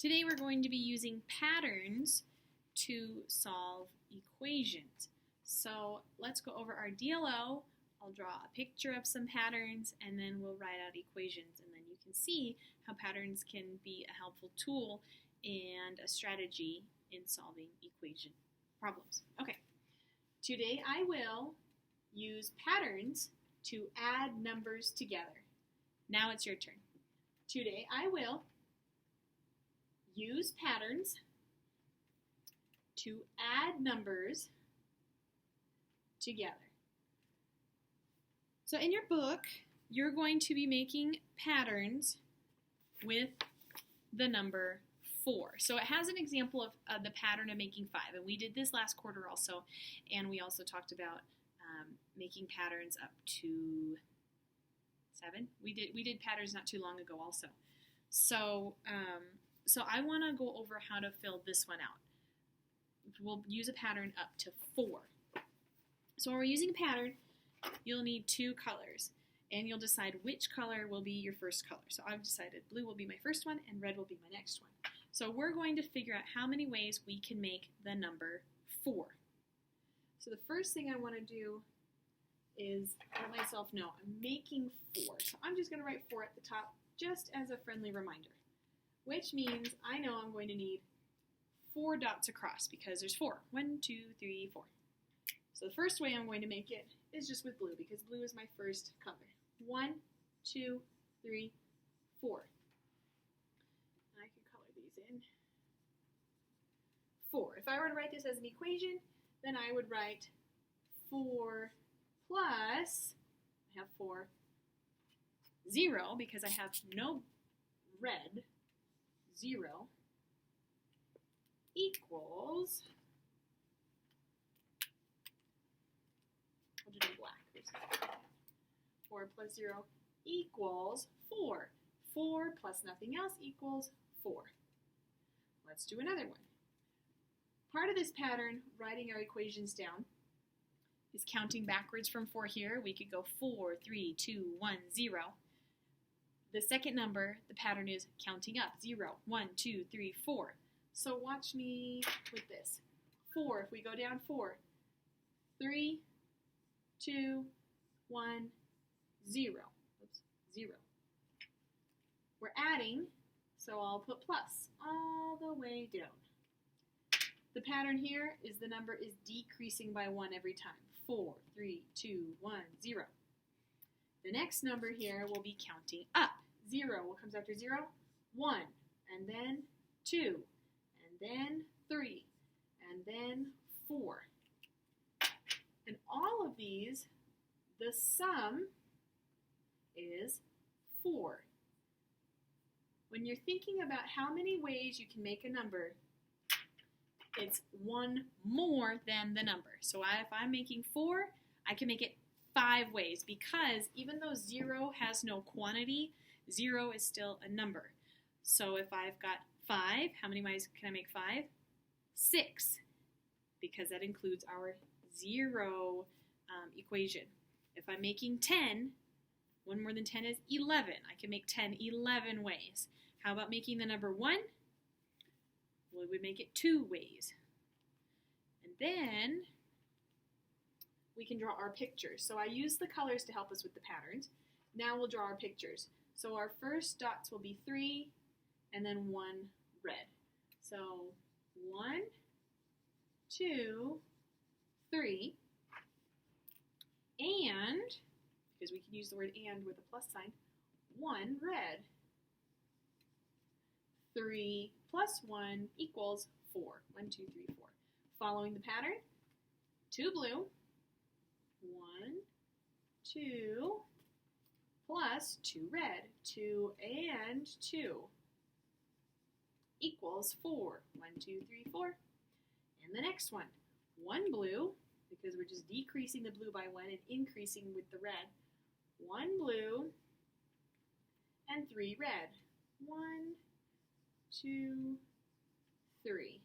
Today we're going to be using patterns to solve equations. So let's go over our DLO. I'll draw a picture of some patterns and then we'll write out equations, and then you can see how patterns can be a helpful tool and a strategy in solving equation problems. Okay, today I will use patterns to add numbers together. Now it's your turn. Today I will use patterns to add numbers together. So in your book, you're going to be making patterns with the number 4. So it has an example of the pattern of making 5, and we did this last quarter also, and we also talked about making patterns up to 7. We did patterns not too long ago also. So I want to go over how to fill this one out. We'll use a pattern up to 4. So when we're using a pattern, you'll need 2 colors, and you'll decide which color will be your first color. So I've decided blue will be my first one and red will be my next one. So we're going to figure out how many ways we can make the number 4. So the first thing I want to do is let myself know I'm making 4. So I'm just going to write 4 at the top just as a friendly reminder, which means I know I'm going to need 4 dots across because there's 4. 1, 2, 3, 4. So the first way I'm going to make it is just with blue because blue is my first color. 1, 2, 3, 4. I can color these in. 4. If I were to write this as an equation, then I would write 4 plus, I have 4, 0 because I have no red, 0 equals, I'll just do black. 4 plus 0 equals 4. 4 plus nothing else equals 4. Let's do another one. Part of this pattern, writing our equations down, is counting backwards from 4 here. We could go 4, 3, 2, 1, 0. The second number, the pattern is counting up. 0, 1, 2, 3, 4. So watch me with this. 4, if we go down 4, 3, 2, 1, 0. Oops, 0. We're adding, so I'll put plus all the way down. The pattern here is the number is decreasing by 1 every time. 4, 3, 2, 1, 0. The next number here will be counting up. 0, what comes after 0? 1, and then 2, and then 3, and then 4. And all of these, the sum is 4. When you're thinking about how many ways you can make a number, it's 1 more than the number. So if I'm making 4, I can make it 5 ways because even though 0 has no quantity, 0 is still a number. So if I've got 5, how many ways can I make 5? 6, because that includes our 0 equation. If I'm making 10, 1 more than 10 is 11. I can make 10 11 ways. How about making the number 1? Well, we would make it 2 ways. And then we can draw our pictures. So I use the colors to help us with the patterns. Now we'll draw our pictures. So our first dots will be 3 and then 1 red. So 1, 2, 3, and, because we can use the word and with a plus sign, 1 red. 3 plus 1 equals 4. 1, 2, 3, 4. Following the pattern, 2 blue, 1, 2, plus 2 red. 2 and 2 equals 4. 1, 2, 3, 4. And the next one, 1 blue, because we're just decreasing the blue by 1 and increasing with the red. 1 blue and 3 red. 1, 2, 3.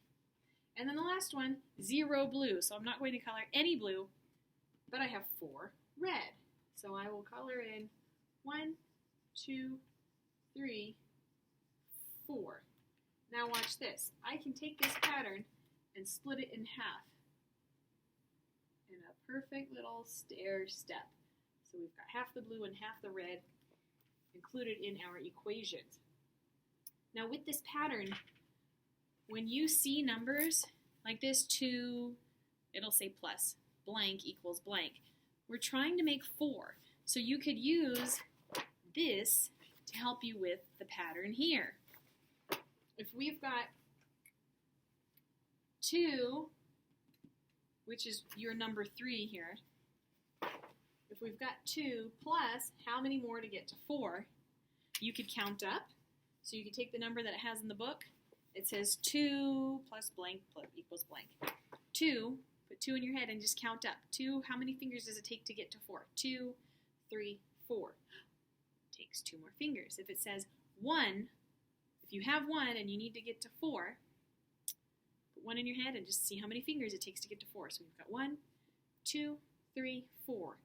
And then the last one, 0 blue. So I'm not going to color any blue, but I have 4 red. So I will color in 1, 2, 3, 4. Now watch this. I can take this pattern and split it in half in a perfect little stair step. So we've got half the blue and half the red included in our equations. Now with this pattern, when you see numbers like this, 2, it'll say plus, blank equals blank. We're trying to make 4. So you could use this to help you with the pattern here. If we've got 2, which is your number 3 here, if we've got 2 plus how many more to get to 4, you could count up. So you could take the number that it has in the book. It says 2 plus blank equals blank. 2, put 2 in your head and just count up. 2, how many fingers does it take to get to 4? 2, 3, 4. Takes 2 more fingers. If it says 1, if you have 1 and you need to get to 4, put 1 in your head and just see how many fingers it takes to get to 4. So we've got 1, 2, 3, 4.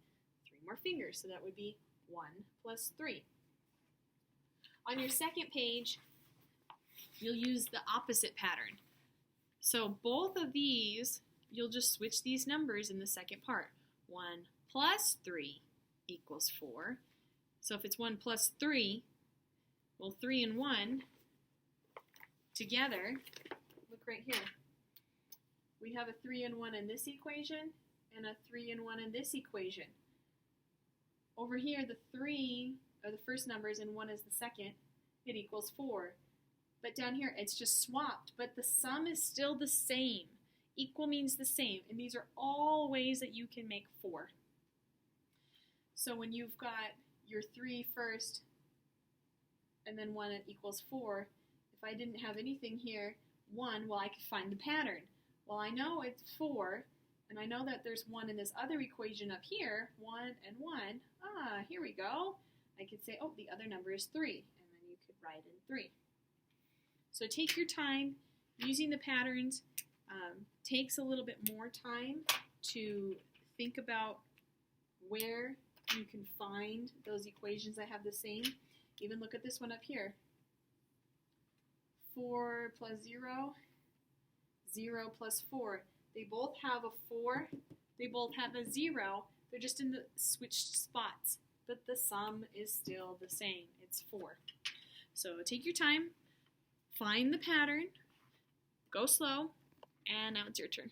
3 more fingers, so that would be 1 plus 3. On your second page, you'll use the opposite pattern. So both of these, you'll just switch these numbers in the second part. 1 plus 3 equals 4. So if it's 1 plus 3, well, 3 and 1 together, look right here. We have a 3 and 1 in this equation and a 3 and 1 in this equation. Over here, the 3 are the first numbers and 1 is the second. It equals 4. But down here, it's just swapped, but the sum is still the same. Equal means the same, and these are all ways that you can make 4. So when you've got your 3 first, and then 1 equals 4, if I didn't have anything here, 1, well, I could find the pattern. Well, I know it's 4, and I know that there's 1 in this other equation up here, 1 and 1. Ah, here we go. I could say, oh, the other number is 3, and then you could write in 3. So take your time. Using the patterns takes a little bit more time to think about where you can find those equations that have the same. Even look at this one up here. 4 plus 0, 0 plus 4. They both have a 4. They both have a 0. They're just in the switched spots. But the sum is still the same. It's 4. So take your time. Find the pattern. Go slow. And now it's your turn.